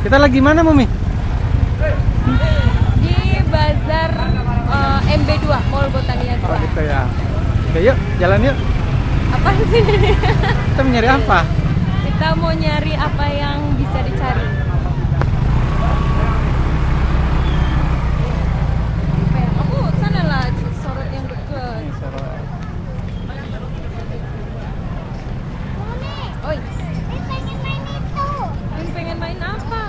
Kita lagi mana, Mami? Di Bazar MB2 Mall Botania 2. Oh gitu ya. Oke, yuk, jalan yuk. Apa sih? Kita mau nyari apa? Kita mau nyari apa yang bisa dicari. Apa ya? Aku sana lah, sorot yang deket. Ini sorot. Oi, pengen main apa?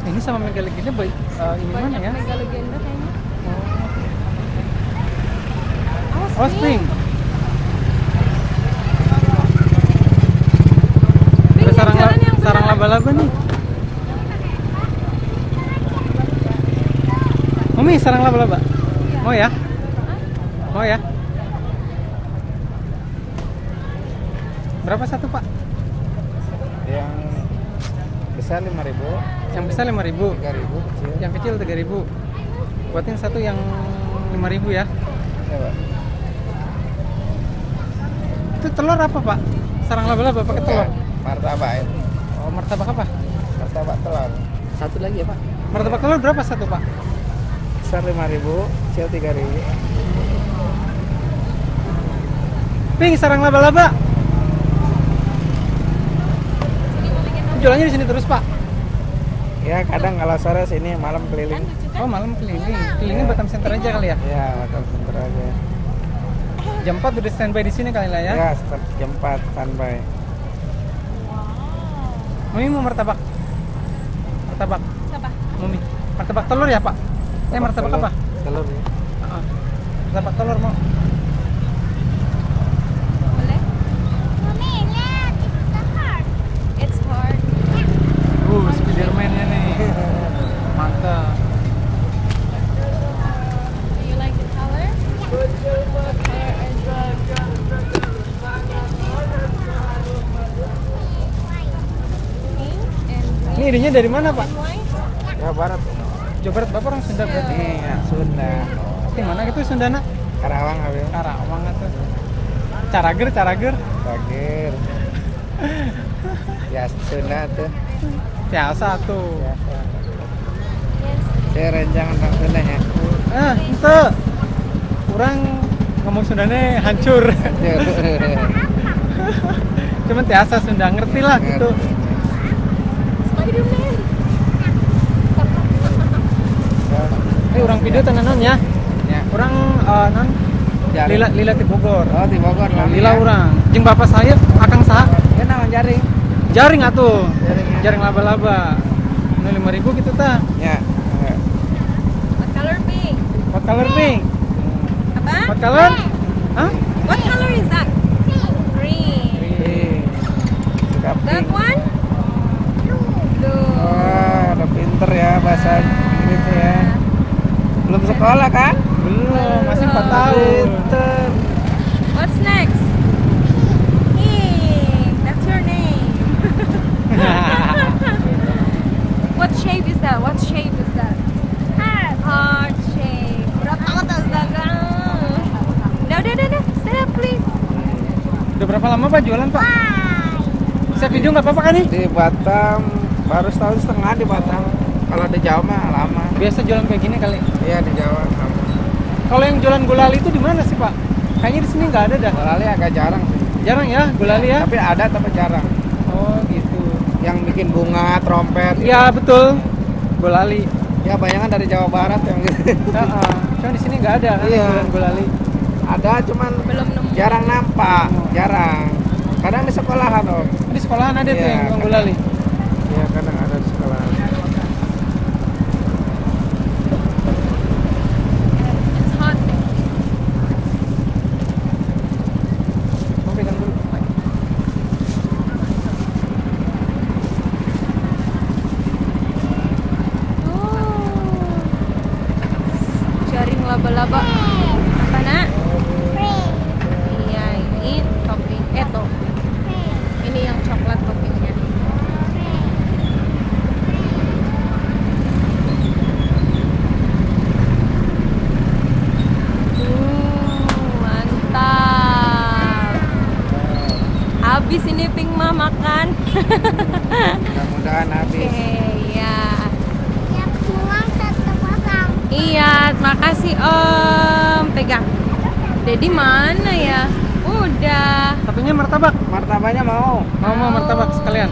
Ini sama Megalegenda ini Banyak mana ya? Megalegenda kayaknya. Oh, spring. Ada sarang laba-laba nih. Mami, sarang laba-laba. Mau ya? Mau ya? Berapa satu, Pak? Yang besar 5.000, Yang besar 5.000, 3.000 kecil. yang kecil 3.000. Buatin satu yang 5.000 ya. Ya, Pak. Itu telur apa, Pak? Sarang laba-laba pakai telur. Martabak ya. Oh, martabak apa? Martabak telur. Satu lagi ya, Pak. Martabak telur berapa satu, Pak? Besar 5.000, kecil 3.000. Ping, sarang laba-laba. Jualannya di sini terus, Pak. Ya, kadang kalau sore sini, malam keliling. Oh, malam keliling. Kelilingnya Batam Center aja kali ya? Ya, Batam Center aja. Jam 4 udah standby di sini kali lah ya? Ya, start jam 4 standby. Mami mau martabak? Martabak? Siapa? Mami. Martabak telur ya, Pak? Martabak telur. apa? Telur ya. Martabak telur mau. Boleh? It's hard. Spiderman-nya nih. Mantap. Do you like the color? What color is pink and green Ini idenya dari mana, Pak? and white? Ya, barat. Jawa Barat, Bapak orang Sunda berarti. Ini ya, Sunda. Di mana gitu Sunda, nak? Karawang habis. Karawang atau Carager, Carager. Bagir. Ya, Sunda tuh. Biasa tuh. Biasa. Yes. Saya renjangan orang Sunda ya. Itu kurang ngomong Sundanya hancur. Cuman biasa Sunda ngerti lah gitu. Spiderman. Orang video tenanan ya. Ya. Orang non Jaring. Lila di Bogor. Oh, di Bogor. Lila orang. Jeung bapak saya akang saha? Ya, nama jaring. Jaring atuh. Jaringnya. Jaring laba-laba. Ini 5.000 gitu tah. Ya. Ya. What color pink? What color pink? Apa? What color? Hah? What color is that? Green. Suka That pink. one? Blue. Wah, udah pinter ya bahasa Inggris ya. Belum sekolah kan? Belum, masih 4 tahun. Pinter. What's next? Pink. That's your name. What shape is that? What shape is that? Heart shape. Berat banget astaga. Udah. Stand up please. Udah berapa lama Pak jualan, Pak? Bisa video nggak apa-apa kan nih? Di Batam baru setahun setengah di Batam. Kalau di Jawa mah lama. Biasa jualan kayak gini kali. Iya, di Jawa lama. Kalau yang jualan gulali itu di mana sih, Pak? Kayaknya di sini nggak ada dah. Gulali agak jarang sih. Jarang ya gulali ya? Tapi ada tapi jarang. Oh, gitu. Yang bikin bunga, trompet. Iya, betul. Gulali. Ya, bayangan dari Jawa Barat yang gitu. Heeh. Cuma di sini nggak ada kan Iya. jualan gulali. Ada cuman Belum nemu. jarang nampak, jarang. Kadang di sekolahan, Om. Di sekolahan ada tuh Iya, yang jualan kadang. gulali. Iya, kadang ada di sekolahan. It's hot. Mau pegang dulu. Jaring laba-laba. Apa nak? Iya, ini topping. Tuh. Ini yang coklat toppingnya. Mantap. Habis ini Pink mah makan. Mudah-mudahan habis. Oke, ya. Iya, makasih Om. Pegang. Dedi mana ya? Udah. Satunya martabak. Martabaknya mau. Mau martabak sekalian.